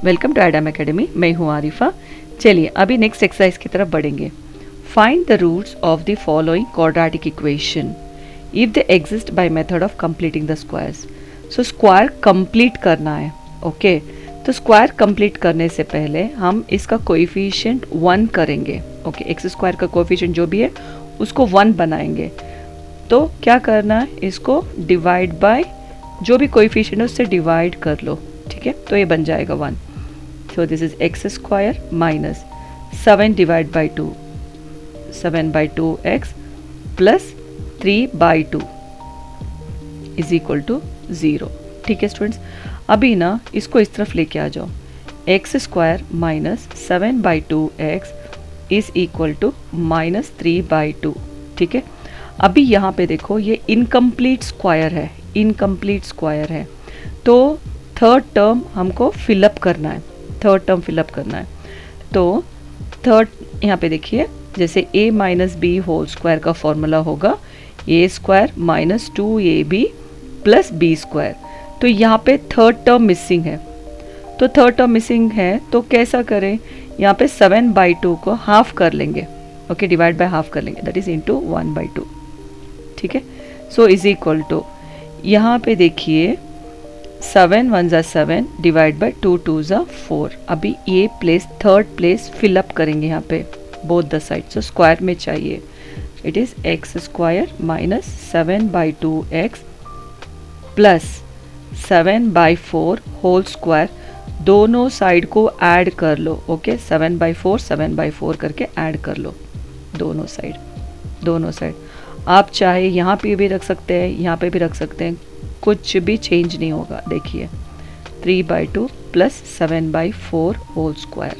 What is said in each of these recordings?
Welcome to Adam academy, मैं हूँ आरिफा। चलिए अभी नेक्स्ट एक्सरसाइज की तरफ बढ़ेंगे। Find the roots of the following quadratic equation if they exist by method of completing the squares. So square complete करना है। ओके तो स्क्वायर कंप्लीट करने से पहले हम इसका कोएफिशिएंट 1 करेंगे। ओके एक्स स्क्वायर का कोएफिशिएंट जो भी है उसको 1 बनाएंगे। तो क्या करना है, इसको डिवाइड बाय जो भी कोएफिशिएंट है उससे डिवाइड कर लो। ठीक है, तो ये बन जाएगा 1। So this is x square minus 7 divide by 2, 7/2 x plus 3/2 is equal to 0। ठीक है स्टूडेंट्स, अभी ना इसको इस तरफ लेके आ जाओ। X square minus 7/2 x is equal to minus 3/2। ठीक है, अभी यहाँ पे देखो ये इनकम्प्लीट स्क्वायर है, इनकम्प्लीट स्क्वायर है, तो थर्ड टर्म हमको फिलअप करना है, थर्ड टर्म फिलअप करना है। तो थर्ड यहाँ पे देखिए, जैसे a minus b whole square का फॉर्मूला होगा a square minus 2ab plus b square. तो यहाँ पे थर्ड टर्म मिसिंग है, तो थर्ड टर्म मिसिंग है तो कैसा करें, यहाँ पे 7/2 को हाफ कर लेंगे। ओके डिवाइड बाय हाफ कर लेंगे, दैट इज इंटू 1/2। ठीक है, सो इज इक्वल टू यहाँ पे देखिए 7 1 ज़ा 7 डिवाइड बाई 2 2 ज़ा 4। अभी ये प्लेस थर्ड प्लेस फिलअप करेंगे यहाँ पे both the side. So square में चाहिए, it is x square minus 7/2 x plus 7/4 whole square. दोनों साइड को ऐड कर लो। ओके 7/4 करके ऐड कर लो दोनों साइड, दोनों साइड। आप चाहे यहाँ पे भी रख सकते हैं, यहाँ पे भी रख सकते हैं, कुछ भी चेंज नहीं होगा। देखिए 3/2 प्लस 7/4 होल स्क्वायर।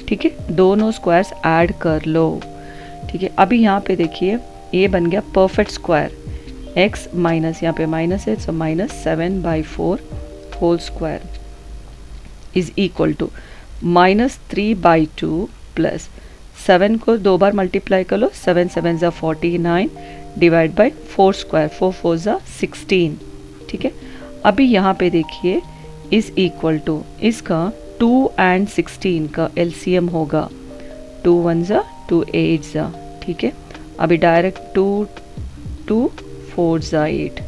ठीक है, दोनों स्क्वायर्स ऐड कर लो। ठीक है, अभी यहाँ पे देखिए ये बन गया परफेक्ट स्क्वायर। x माइनस यहाँ पे माइनस है, so minus 7/4 whole square is equal to minus 3/2 plus 7 को 2 बार मल्टीप्लाई कर लो, 7 7 ज़ा 49 डिवाइड बाई 4 स्क्वायर, 4 4 ज़ा 16। ठीक है, अभी यहाँ पे देखिए इज इक्वल टू इसका 2 and 16 का एलसीएम होगा 2 1 ज़ा 2 8 ज़ा। ठीक है, अभी डायरेक्ट 2 4 ज़ा 8,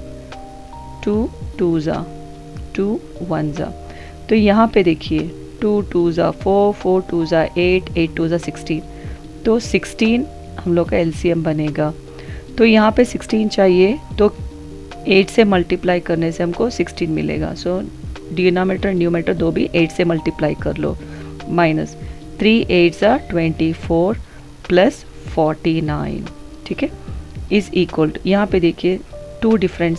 2 2 ज़ा 2 1 ज़ा। तो यहाँ पे देखिए 2 2 ज़ा 4, 4 2 ज़ा 8, 8 2 ज़ा 16। तो 16 हम लोग का एलसीएम बनेगा। तो यहाँ पे 16 चाहिए, तो 8 से मल्टीप्लाई करने से हमको 16 मिलेगा। सो डिनोमिनेटर न्यूमरेटर दो भी 8 से मल्टीप्लाई कर लो। माइनस 3 8 ज़ा 24 प्लस 49। ठीक है, इज इक्वल टू यहाँ पे देखिए टू डिफरेंट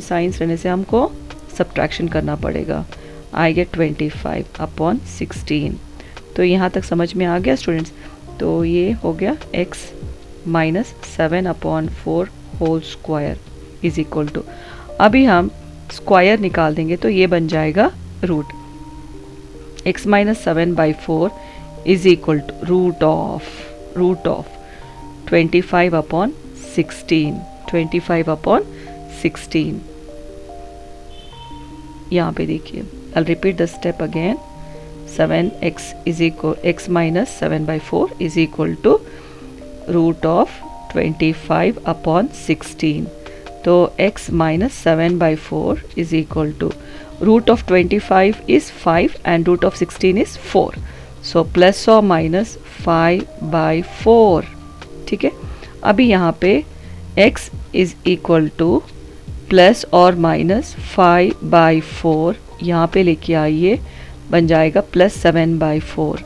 साइंस रहने से हमको सब्ट्रैक्शन करना पड़ेगा। I get 25/16। तो यहाँ तक समझ में आ गया स्टूडेंट्स। तो ये हो गया x minus 7/4 whole square is equal to, अभी हम स्क्वायर निकाल देंगे तो ये बन जाएगा root. x minus 7/4 is equal to root of 25/16, 25/16। यहाँ पे देखिए, I'll repeat the step again. 7x is equal, x minus 7/4 is equal to root of 25/16. तो x minus 7/4 is equal to root of 25 is 5 and root of 16 is 4. So plus or minus 5/4. ठीक है, अभी यहाँ पे x is equal to plus और minus 5/4 यहाँ पे लेके आइए, बन जाएगा प्लस 7/4।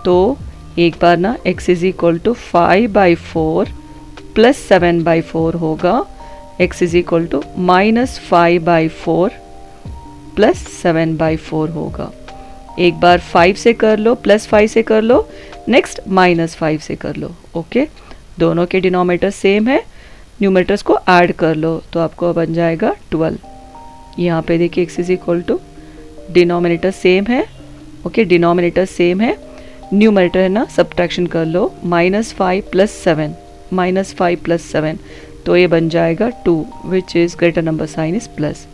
तो एक बार ना x is equal to 5/4 plus 7/4 होगा, x is equal to minus 5/4 plus 7/4 होगा। एक बार 5 से कर लो, प्लस 5 से कर लो, नेक्स्ट माइनस 5 से कर लो। ओके, दोनों के डिनोमिनेटर सेम है, न्यूमरेटर्स को ऐड कर लो तो आपको बन जाएगा 12। यहाँ पे देखिए x is equal to denominator same है। ओके, डिनोमिनेटर सेम है, न्यूमरेटर है ना, सब्ट्रैक्शन कर लो, -5 + 7, -5 + 7, तो ये बन जाएगा 2 which is greater number sign is plus.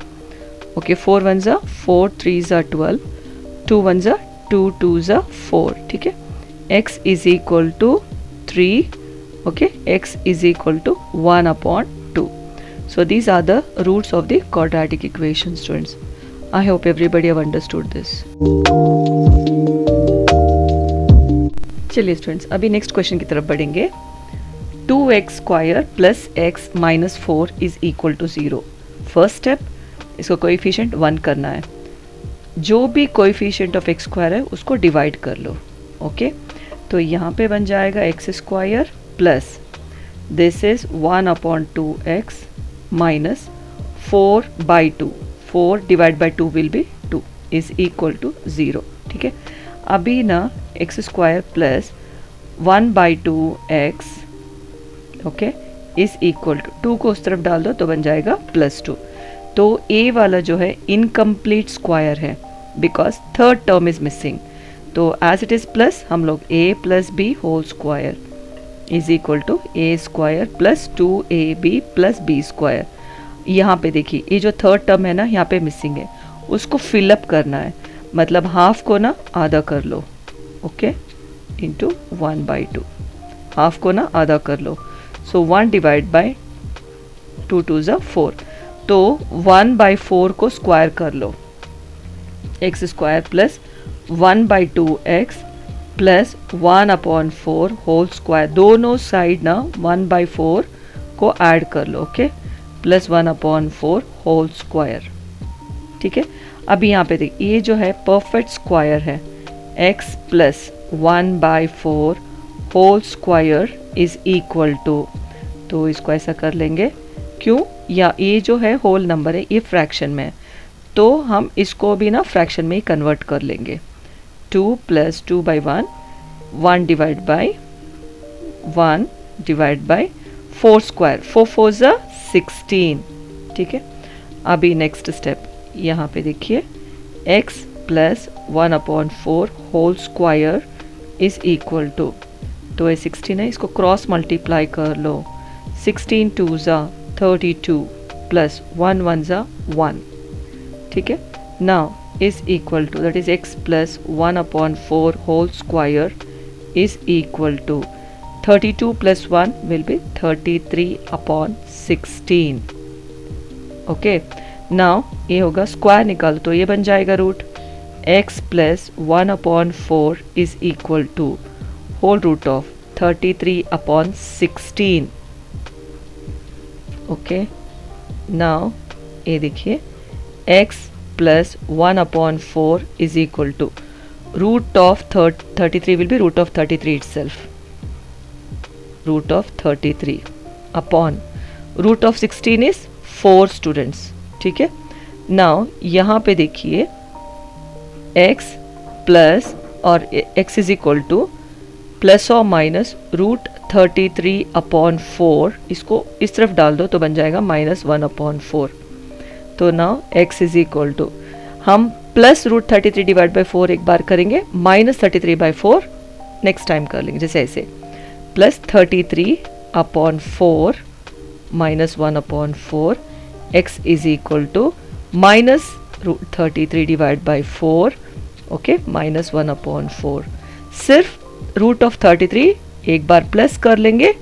Okay, 4 1 ज़ा 4, 3 ज़ा 12, 2 1 ज़ा 2 2 ज़ा 4, ठीक है। x is equal to 3, okay, x is equal to 1 upon 2. So these are the roots of the quadratic equation, students. I hope everybody have understood this. चलिए students, अभी next question की तरफ बढ़ेंगे। 2x square plus x minus 4 is equal to 0। First step, इसको coefficient 1 करना है। जो भी कोएफिशिएंट ऑफ x स्क्वायर है उसको डिवाइड कर लो, ओके। तो यहाँ पे बन जाएगा x square plus this is 1 upon 2x minus 4 by 2, 4 divide by 2 will be 2 is equal to 0, ठीक है। अभी ना x square plus 1 by 2x, okay, is equal to 2 को उस तरफ डाल दो तो बन जाएगा प्लस 2। तो a वाला जो है इनकम्प्लीट स्क्वायर है because third term is missing. तो एज इट इज प्लस हम लोग a plus b whole square is equal to a square plus 2ab plus b square. यहाँ पे देखिए ये जो थर्ड टर्म है ना यहाँ पे मिसिंग है, उसको फिलअप करना है, मतलब हाफ को ना आधा कर लो, ओके, इंटू 1 बाई 2, हाफ को ना आधा कर लो। सो 1 डिवाइड बाई 2 2 ज़ा 4, तो 1 बाई 4 को स्क्वायर कर लो, x square plus 1 by 2x plus 1 upon 4 whole square, दोनों साइड ना 1 बाई 4 को ऐड कर लो, okay, plus 1 upon 4 whole square, ठीक है। अब यहाँ पे देख, ये जो है परफेक्ट स्क्वायर है, x plus 1 by 4 whole square is equal to, तो इसको ऐसा कर लेंगे, क्यों, या ये जो है होल नंबर है, ये फ्रैक्शन में है, तो हम इसको भी ना फ्रैक्शन में ही कन्वर्ट कर लेंगे। 2 plus 2 by 1, 1 divide by 1 divide by 4 square, 4 4 ज़ा 16, ठीक है। अभी नेक्स्ट स्टेप, यहाँ पे देखिए x plus 1 upon 4 whole square is equal to, तो ये 16 है, इसको क्रॉस मल्टीप्लाई कर लो, 16 2 ज़ा 32 प्लस 1 1 ज़ा 1, ठीक है। Now is equal to, that is x plus 1 upon 4 whole square is equal to 32 plus 1 will be 33 upon 16, okay। now ये होगा स्क्वायर निकाल तो ये बन जाएगा root, x plus 1 upon 4 is equal to whole root of 33 upon 16, okay। now ये देखिए x plus 1 upon 4 is equal to root of 33 will be root of 33 itself, root of 33 upon root of 16 is 4 students, ठीक है। now यहाँ पे देखिए x plus और x is equal to plus और minus root 33 upon 4, इसको इस तरफ डाल दो तो बन जाएगा माइनस 1 अपॉन 4। तो now x is equal to, हम प्लस रूट 33 डिवाइड बाई 4 एक बार करेंगे, माइनस 33 बाई 4 नेक्स्ट टाइम कर लेंगे, जैसे ऐसे plus 33 upon 4 minus 1 upon 4, x is equal to minus root 33 divide by 4, okay, minus 1 upon 4। सिर्फ रूट ऑफ 33 एक बार प्लस कर लेंगे,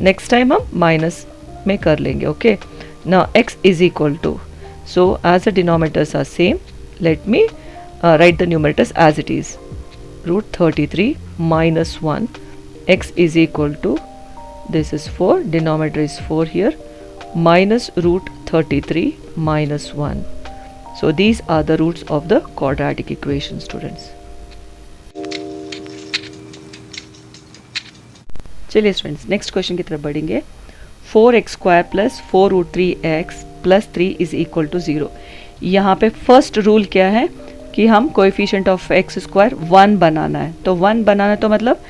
नेक्स्ट टाइम हम माइनस में कर लेंगे, okay. Now x is equal to, so as the denominators are same, let me write the numerators as it is, root 33 minus 1, x is equal to, this is 4, denominator is 4 here, minus root 33 minus 1. So these are the roots of the quadratic equation, students. चलिए students next question की तरफ बढ़ेंगे। 4x square plus 4 root 3x plus 3 is equal to 0। यहाँ पे first rule क्या है कि हम कोएफिशिएंट ऑफ एक्स स्क्वायर 1 बनाना है। तो 1 बनाना है तो मतलब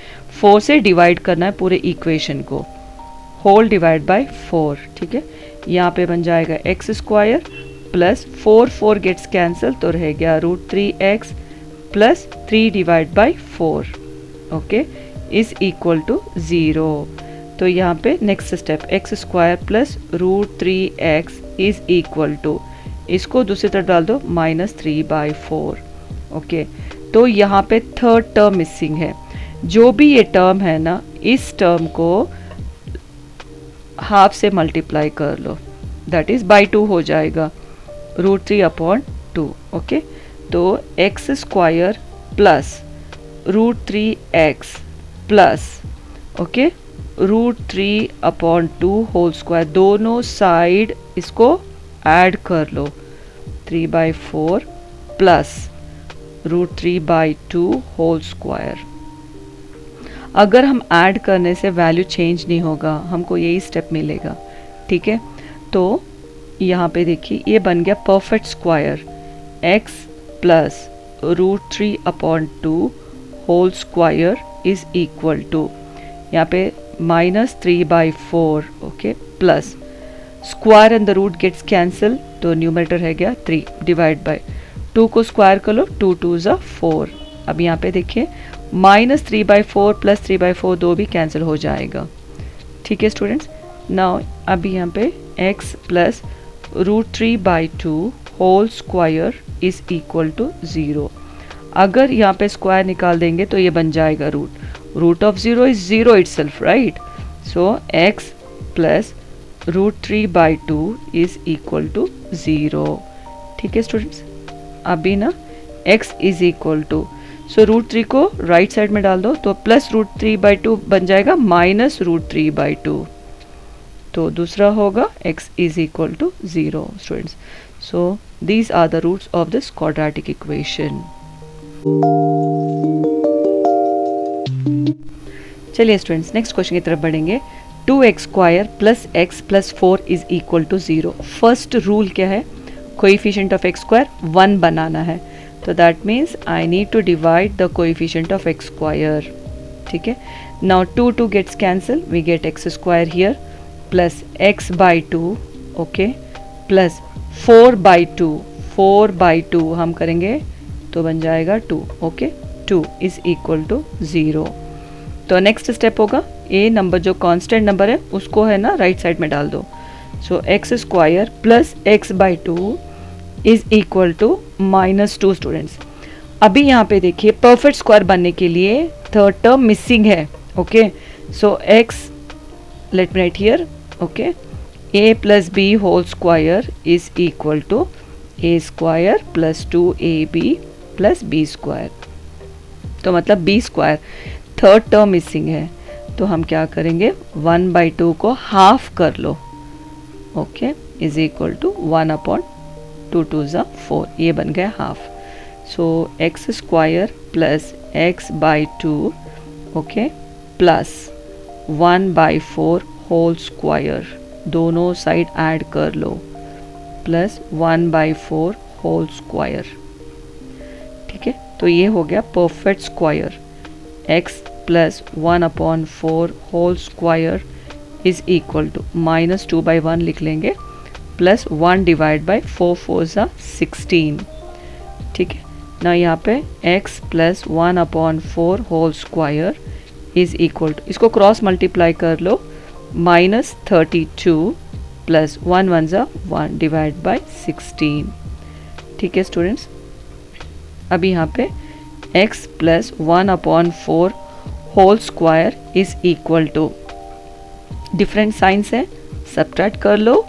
4 से डिवाइड करना है पूरे इक्वेशन को, होल डिवाइड बाय 4, ठीक है। यहाँ पे बन जाएगा x square plus 4 4 gets cancel तो रह गया root 3x plus 3 divide by 4, okay, is equal to 0। तो यहाँ पे next step x square plus root 3x is equal to, इसको दूसरी तरफ डाल दो -3/4, ओके। तो यहाँ पे थर्ड टर्म मिसिंग है। जो भी ये टर्म है ना, इस टर्म को हाफ से मल्टीप्लाई कर लो, दैट इज बाई 2 हो जाएगा, √3/2। ओके, तो x square plus √3x plus okay √3/2 whole square, दोनों साइड इसको ऐड कर लो, 3/4 प्लस √3/2 होल स्क्वायर। अगर हम ऐड करने से वैल्यू चेंज नहीं होगा, हमको यही स्टेप मिलेगा। ठीक है, तो यहाँ पे देखिए ये बन गया perfect square, x plus √3/2 whole square is equal to, यहाँ पे -3/4 okay, plus square and the root gets cancel, तो न्यूमरेटर है गया 3 डिवाइड बाय 2 को स्क्वायर कर लो, 2 2 ज़ा 4। अब यहाँ पे देखिए -3/4 प्लस 3/4 दो भी कैंसिल हो जाएगा। ठीक है स्टूडेंट्स, नाउ अभी यहाँ पे x plus √3/2 whole square is equal to 0। अगर यहाँ पे स्क्वायर निकाल देंगे तो ये बन जाएगा root of 0 is 0 itself, right. So x plus √3/2 is equal to 0। ठीक है स्टूडेंट्स, अभी ना x is equal to, so √3 को राइट साइड में डाल दो, तो प्लस √3/2 बन जाएगा माइनस √3/2, तो दूसरा होगा x is equal to 0 students. So these are the roots of this quadratic equation. चलिए स्टूडेंट्स नेक्स्ट क्वेश्चन की तरफ बढ़ेंगे। 2x² plus x plus 4 is equal to 0। First rule क्या है, कोएफिशिएंट ऑफ x² 1 बनाना है, तो that means I need to divide the coefficient of x²। ठीक है, now 2 2 gets cancel, we get x² here plus x/2 okay, plus 4/2 हम करेंगे तो बन जाएगा 2 ओके, 2 इज इक्वल टू 0। तो नेक्स्ट स्टेप होगा, ए नंबर जो कांस्टेंट नंबर है उसको है ना राइट साइड में डाल दो, so x² plus x/2 is equal to -2 students. अभी यहाँ पे देखिए परफेक्ट स्क्वायर बनने के लिए थर्ड टर्म मिसिंग है, okay, so x let me write here okay, a plus b whole square is equal to a² plus 2ab plus b², तो मतलब b² थर्ड टर्म मिसिंग है, तो हम क्या करेंगे 1/2 को हाफ कर लो ओके, इज इक्वल टू 1/2 2 ज़ा 4, ये बन गया half. So x² plus x/2 okay plus 1/4 whole square, दोनों साइड ऐड कर लो, प्लस 1/4 होल स्क्वायर। ठीक है, तो ये हो गया perfect square, x plus 1/4 whole square is equal to -2/1 लिख लेंगे, प्लस 1 डिवाइड बाई 4 4 ज़ा 16। ठीक है, ना यहाँ पे x plus 1/4 whole square is equal to, इसको क्रॉस मल्टीप्लाई कर लो, -32 प्लस 1 1 ज़ा 1 डिवाइड बाई 16। ठीक है स्टूडेंट्स, अभी यहाँ पे x plus 1/4 whole square is equal to, different signs है, सब्ट्रैक्ट कर लो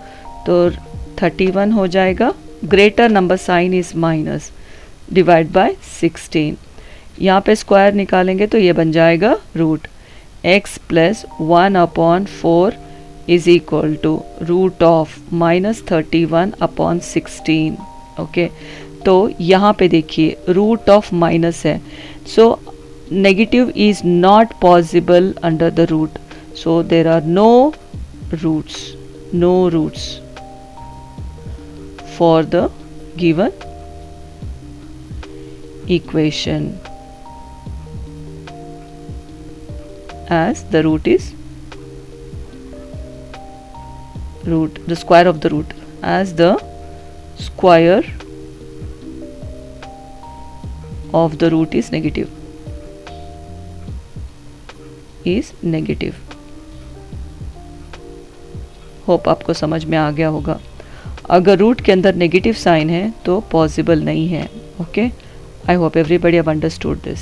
तो 31 हो जाएगा, greater number sign is minus, divide by 16। यहाँ पे स्क्वायर निकालेंगे तो ये बन जाएगा root, x plus 1/4 is equal to root of -31/16 okay. तो यहाँ पे देखिए रूट ऑफ माइनस है, so negative is not possible under the root, so there are no roots for the given equation, as the root is the square of the root, as the square of the root is negative, hope आपको समझ में आ गया होगा। अगर root के अंदर negative sign है तो पॉसिबल नहीं है, okay. I hope everybody have understood this.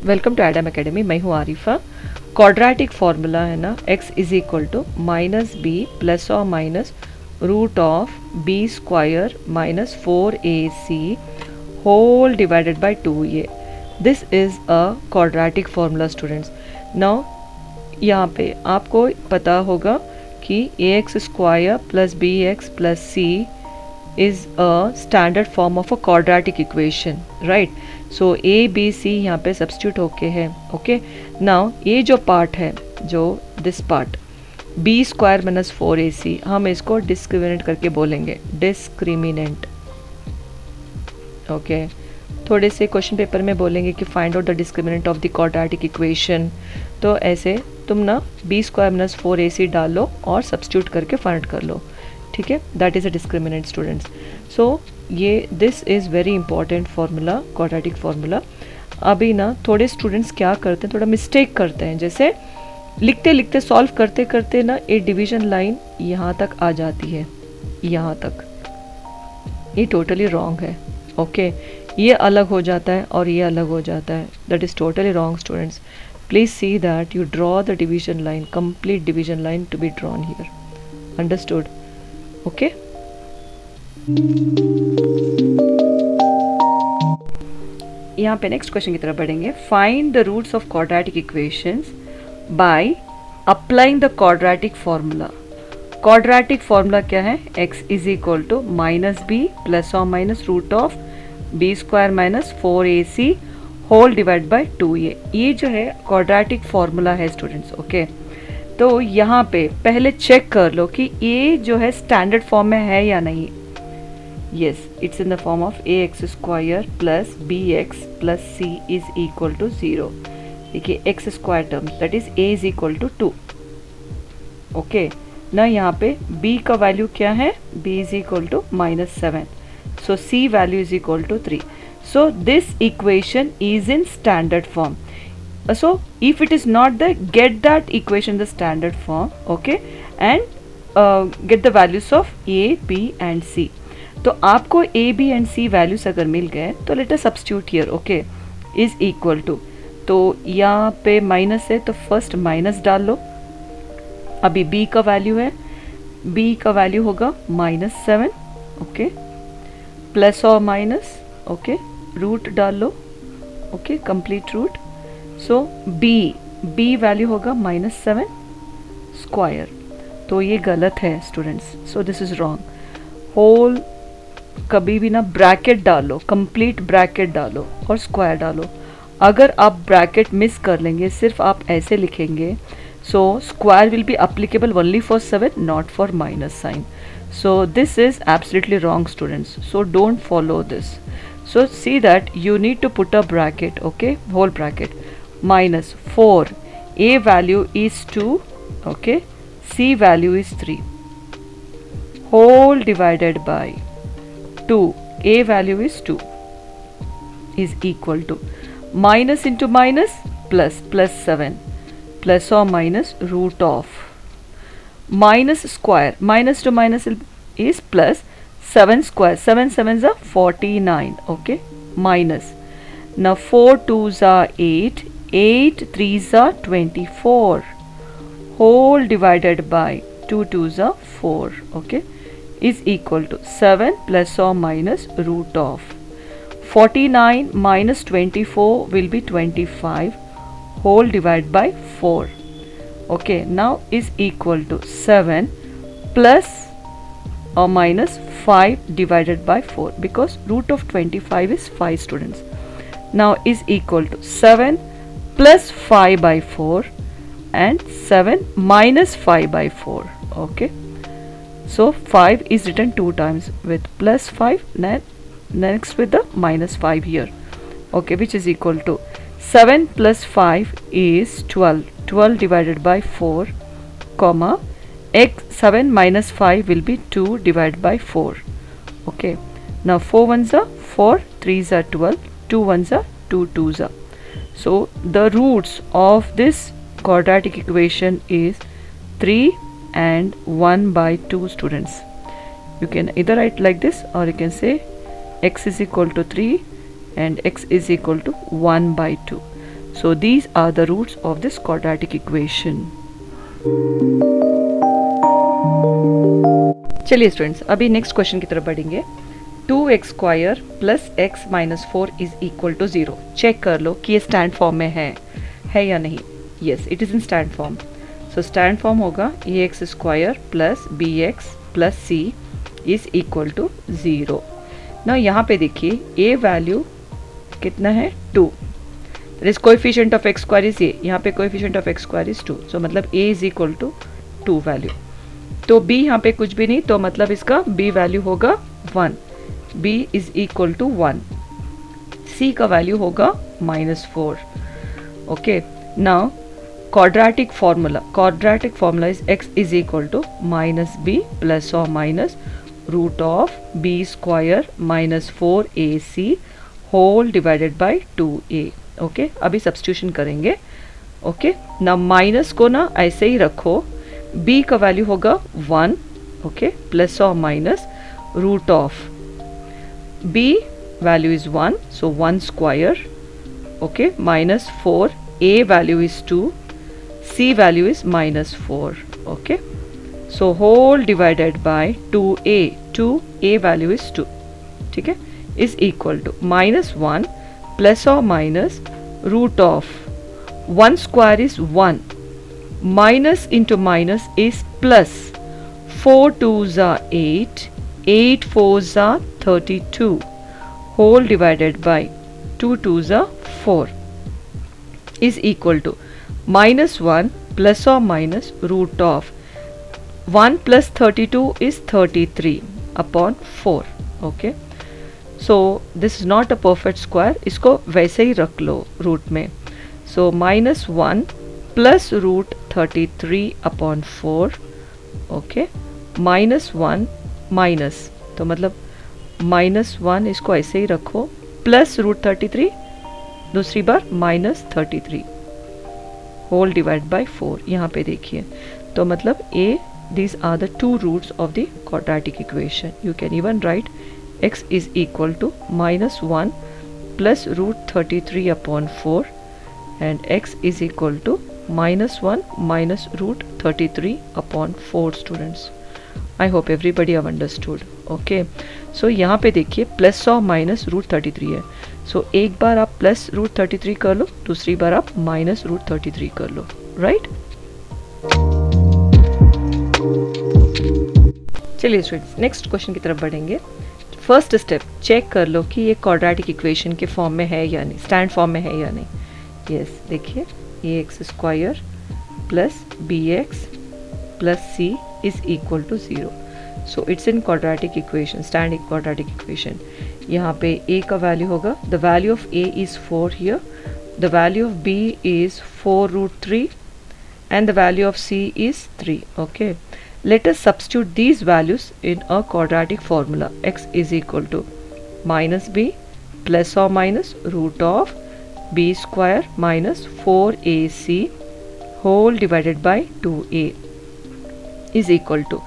Welcome to Adam academy, मैं हूँ आरिफा। क्वाड्रेटिक फार्मूला है ना, x is equal to minus b plus और minus root of b square minus 4ac whole divided by 2a। This is a quadratic formula students. Now यहाँ पे आपको पता होगा कि ax square plus b x plus c is a standard form of a quadratic equation, right? So a b c यहाँ पे substitute होके है, okay? Now ये जो part है, जो this part b square minus 4ac, हम इसको discriminant करके बोलेंगे discriminant, okay? थोड़े से क्वेश्चन पेपर में बोलेंगे कि find out the discriminant of the quadratic equation, तो ऐसे तुम ना b स्क्वायर माइनस 4ac डालो और सब्स्टिट्यूट करके फाइंड कर लो, ठीक है? That is a discriminant students. So ये this is very important formula, quadratic formula. अभी ना थोड़े स्टूडेंट्स क्या करते हैं, थोड़ा मिस्टेक करते हैं, जैसे लिखते लिखते सॉल्व करते करते ना एक डिवीजन लाइन यहाँ तक आ जाती है, यहाँ तक। ये टोटली रॉन्ग है, ओके? ये अलग हो जाता है और ये अलग हो जाता है, that is totally wrong students. Please see that you draw the division line, complete division line to be drawn here, understood? Okay, यहाँ पे नेक्स्ट क्वेश्चन की तरफ बढ़ेंगे। Find the roots of quadratic equations by applying the quadratic formula. Quadratic formula क्या है? x is equal to minus b plus और minus root of b square minus 4ac whole divide by 2a। ये जो है quadratic formula है students, okay? तो यहाँ पे पहले चेक कर लो कि ये जो है स्टैंडर्ड फॉर्म में है या नहीं। Yes, it's in the form of ax square plus bx plus c is equal to 0। देखिए x square term that is a is equal to 2, okay ना? यहाँ पे b का वैल्यू क्या है? b is equal to -7, so c value is equal to 3। So this equation is in standard form. So if it is not there, get that equation the standard form, okay, and get the values of a, b and c. तो आपको a, b and c values अगर मिल गए तो let us substitute here, okay, is equal to, तो यहाँ पे minus है तो फर्स्ट माइनस डाल लो। अभी b का वैल्यू है, b का वैल्यू होगा -7, ओके, प्लस और माइनस, ओके, रूट डाल लो, okay, complete root. So b value होगा -7 स्क्वायर, तो ये गलत है students, so this is wrong. Whole कभी भी ना ब्रैकेट डालो, कंप्लीट ब्रैकेट डालो और स्क्वायर डालो। अगर आप ब्रैकेट मिस कर लेंगे, सिर्फ आप ऐसे लिखेंगे, so square will be applicable only for 7, not for minus sign. So this is absolutely wrong students, so don't follow this. So see that you need to put a bracket, okay, whole bracket, -4, a value is 2, okay, c value is 3, whole divided by 2, a value is 2, is equal to minus into minus plus, plus 7, plus or minus root of minus square, minus to minus is plus 7 square, 7 sevens are 49, okay, minus. Now 4 2s are 8, 8 3s are 24, whole divided by 2 2s are 4, okay, is equal to 7 plus or minus root of 49 minus 24 will be 25, whole divided by 4, okay, now is equal to 7 plus or minus 5 divided by 4, because root of 25 is 5 students. Now is equal to 7 plus 5 by 4 and 7 minus 5 by 4, okay. So 5 is written 2 times with plus 5, next with the minus 5 here, okay, which is equal to 7 plus 5 is 12, 12 divided by 4, comma, x 7 minus 5 will be 2 divided by 4, okay. Now 4 ones are 4, 3s are 12, 2 ones are 2 2s are. So the roots of this quadratic equation is 3 and 1 by 2 students. You can either write like this, or you can say x is equal to 3 and x is equal to 1 by 2. So these are the roots of this quadratic equation. चलिए students, अभी next question की तरफ बढ़ेंगे. 2x square plus x minus 4 is equal to 0. Check कर लो कि ये stand form में है या नहीं. Yes, it is in stand form. So stand form होगा a x square plus b x plus c is equal to 0. ना यहाँ पे देखिए ए वैल्यू कितना है 2. That is coefficient of x square is a. यहाँ पे coefficient of x square is 2. सो मतलब ए इज इक्वल टू 2 वैल्यू. तो b यहाँ पे कुछ भी नहीं, तो मतलब इसका b वैल्यू होगा 1. b is equal to 1. c का वैल्यू होगा -4. Okay, now quadratic formula is x is equal to minus b plus or minus root of b square minus 4ac whole divided by 2a. Okay, अभी substitution करेंगे. Okay, ना minus को ना ऐसे ही रखो. b का वैल्यू होगा 1. ओके, प्लस और minus root of b value is 1, so 1 square. Okay, minus 4, a value is 2, c value is -4. okay, so whole divided by 2a. 2a value is 2. ठीक है, is equal to -1 plus or minus root of 1 square is 1, minus into minus is plus. 4 2s are 8, 8 4s are 32, whole divided by 2 2s are 4 is equal to -1 plus or minus root of 1 plus 32 is 33 upon 4. okay, so this is not a perfect square. इसको वैसे ही रख लो root में. so -1 plus root 33 upon 4. okay, -1 minus, तो मतलब -1 इसको ऐसे ही रखो, plus root 33 दूसरी बार -33 होल डिवाइड बाय 4. यहाँ पे देखिए, तो मतलब a, these are the two roots of the quadratic equation. You can even write x is equal to -1 plus root 33 upon 4 and x is equal to -1 minus root 33 upon 4 students. I hope everybody have understood. okay, so यहाँ पे देखिए plus और minus root 33 है. सो एक बार आप plus root 33 कर लो, दूसरी बार आप माइनस रूट 33 कर लो. राइट, चलिए स्टूडेंट्स नेक्स्ट क्वेश्चन की तरफ बढ़ेंगे. फर्स्ट स्टेप, चेक कर लो कि ये क्वाड्रेटिक इक्वेशन के फॉर्म में है या नहीं, स्टैंड फॉर्म में है या नहीं. यस, देखिए a x square plus b x plus c is equal to 0. So it's in quadratic equation, stand quadratic equation. यहाँ पे a का वैल्यू होगा, the value of a is 4 here, the value of b is 4 root 3 and the value of c is 3. okay, let us substitute these values in a quadratic formula. x is equal to minus b plus or minus root of b square minus 4ac whole divided by 2a is equal to,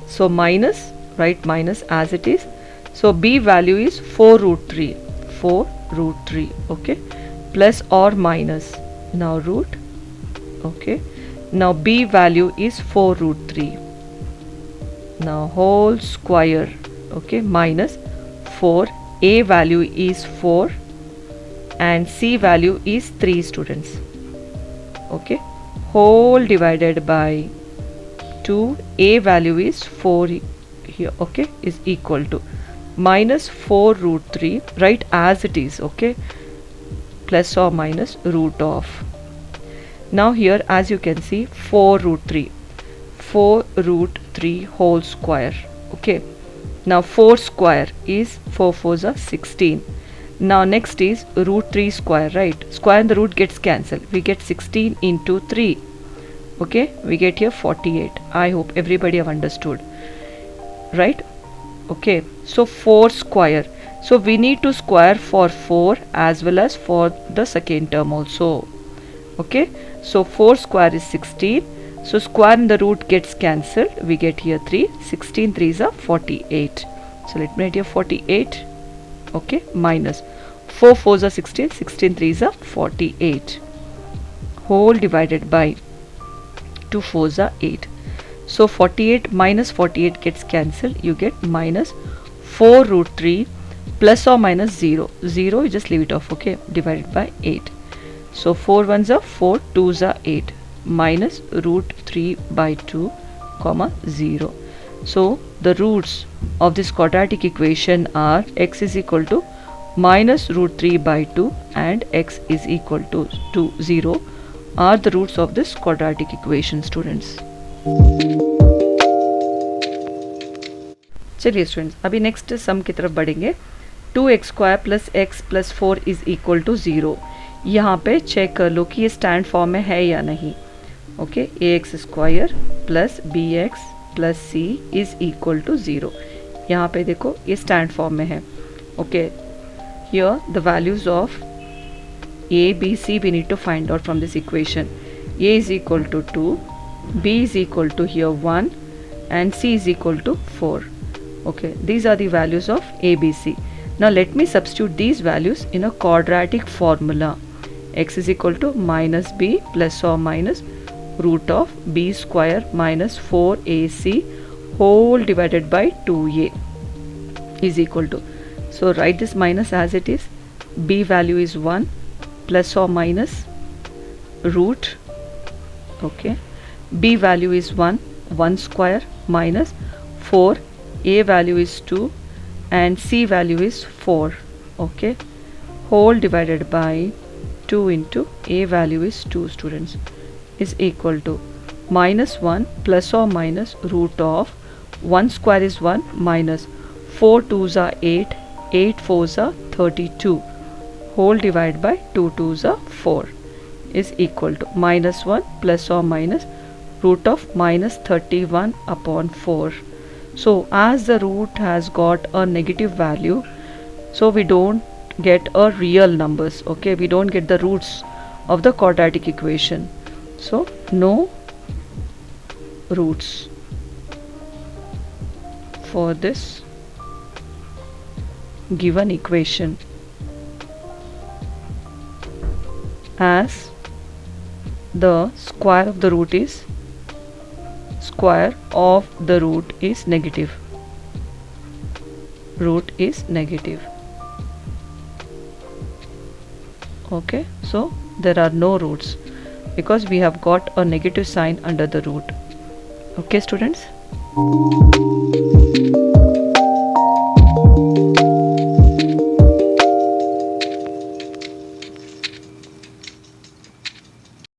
so minus, write minus as it is. So b value is 4 root 3, 4 root 3. okay, plus or minus, now root. okay, now b value is 4 root 3, now whole square. okay, minus 4, a value is 4 and c value is 3 students. okay, whole divided by 2, a value is 4 here. okay, is equal to minus 4 root 3, write as it is. okay, plus or minus root of, now here as you can see 4 root 3, 4 root 3 whole square. okay, now 4 square is 4 4s are 16. now next is root 3 square, right? Square and the root gets cancelled, we get 16 into 3. okay, we get here 48. I hope everybody have understood, right? okay, so 4 square, so we need to square for 4 as well as for the second term also. okay, so 4 square is 16, So square in the root gets cancelled. We get here 3. 16 3s are 48. So let me write here 48. Okay, minus 4 4s are 16. 16 3s are 48. Whole divided by 2 4s are 8. So 48 minus 48 gets cancelled. You get minus 4 root 3 plus or minus 0. 0 you just leave it off. Okay, divided by 8. So 4 1s are 4, 2s are 8. Minus root 3 by 2 comma 0. So the roots of this quadratic equation are x is equal to minus root 3 by 2 and x is equal to 0 are the roots of this quadratic equation, students. चलिए students, अभी next sum की तरफ बढ़ेंगे. 2x square plus x plus 4 is equal to 0. यहाँ पे check कर लो कि ये स्टैंड फॉर्म में है या नहीं. Okay, a x square plus b x plus c is equal to 0. यहाँ पे देखो ये स्टैंड फॉर्म में है. Okay, here the values of a b c we need to find out from this equation. A is equal to 2, b is equal to here 1 and c is equal to 4. Okay, these are the values of a, b, c. Now let me substitute these values in a quadratic formula. X is equal to minus b plus or minus root of b square minus 4ac whole divided by 2a is equal to. So write this minus as it is. B value is 1 plus or minus root. Okay, b value is 1 square minus 4, a value is 2 and c value is 4. Okay, whole divided by 2 into a value is 2, students, is equal to minus 1 plus or minus root of 1 square is 1 minus 4 2s are 8, 8 4s are 32 whole divided by 2 2s are 4 is equal to minus 1 plus or minus root of minus 31 upon 4. So as the root has got a negative value, so we don't get a real numbers. Okay, we don't get the roots of the quadratic equation. So no roots for this given equation, as the square of the root is negative. Root is negative. Okay, so there are no roots because we have got a negative sign under the root. Okay, students.